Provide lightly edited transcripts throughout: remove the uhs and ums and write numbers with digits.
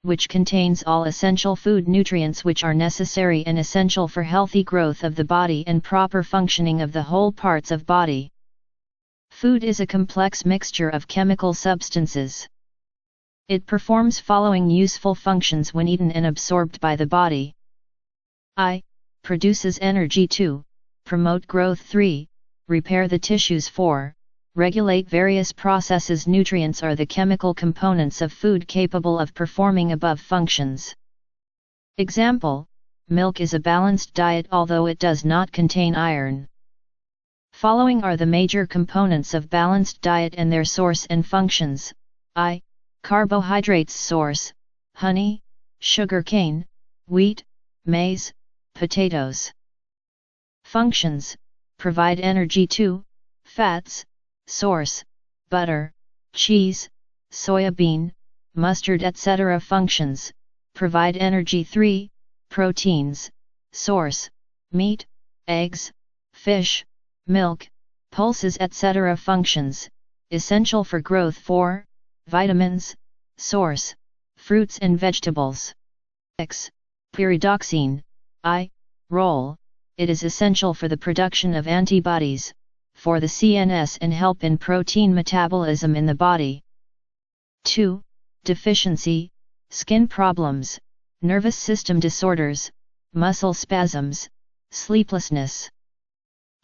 which contains all essential food nutrients which are necessary and essential for healthy growth of the body and proper functioning of the whole parts of body. Food is a complex mixture of chemical substances. It performs following useful functions when eaten and absorbed by the body. I. Produces energy. 2. Promote growth. 3. Repair the tissues. 4. Regulate various processes. Nutrients are the chemical components of food capable of performing above functions. Example: milk is a balanced diet although it does not contain iron. Following are the major components of balanced diet and their source and functions. I. Carbohydrates. Source: honey, sugar cane, wheat, maize, potatoes. Functions: provide energy. 2. Fats. Source: butter, cheese, soya bean, mustard, etc. Functions: provide energy. 3. Proteins. Source: meat, eggs, fish, milk, pulses, etc. Functions: essential for growth. 4. Vitamins. Source: fruits and vegetables. X. Pyridoxine. I. Role: it is essential for the production of antibodies, for the CNS and help in protein metabolism in the body. 2. Deficiency, skin problems, nervous system disorders, muscle spasms, sleeplessness.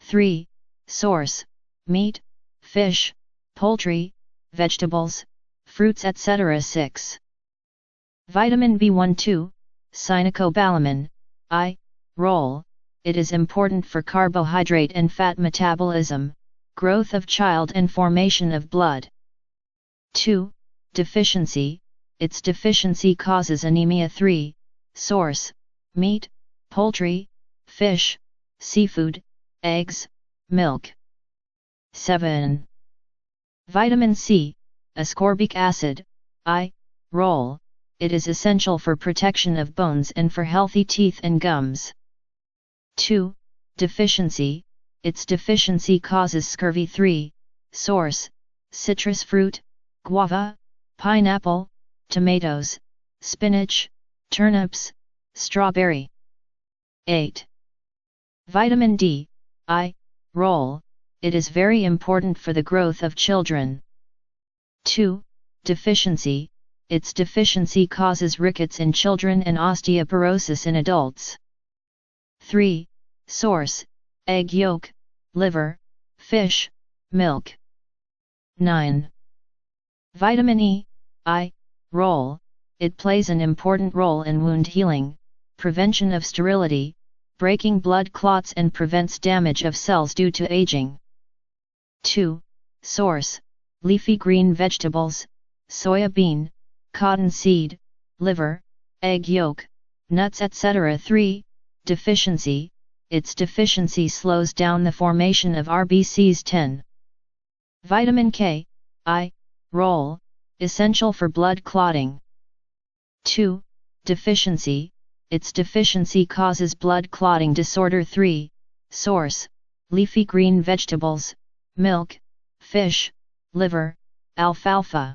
3. Source: meat, fish, poultry, vegetables, fruits, etc. 6. Vitamin B1. 2. Cyanocobalamin. I. Role: it is important for carbohydrate and fat metabolism, growth of child and formation of blood. 2. Deficiency, its deficiency causes anemia. 3. Source: meat, poultry, fish, seafood, eggs, milk. 7. Vitamin C, ascorbic acid. I. Role: it is essential for protection of bones and for healthy teeth and gums. 2. Deficiency, its deficiency causes scurvy. 3. Source: citrus fruit, guava, pineapple, tomatoes, spinach, turnips, strawberry. 8. Vitamin D. I. Role: it is very important for the growth of children. 2. Deficiency, its deficiency causes rickets in children and osteoporosis in adults. 3. Source: egg yolk, liver, fish, milk. 9. Vitamin E. I. Role: it plays an important role in wound healing, prevention of sterility, breaking blood clots and prevents damage of cells due to aging. 2. Source: leafy green vegetables, soya bean, cottonseed, liver, egg yolk, nuts, etc. 3. Deficiency, its deficiency slows down the formation of RBCs. 10. Vitamin K. I. Role: essential for blood clotting. 2. Deficiency, its deficiency causes blood clotting disorder. 3. Source: leafy green vegetables, milk, fish, liver, alfalfa.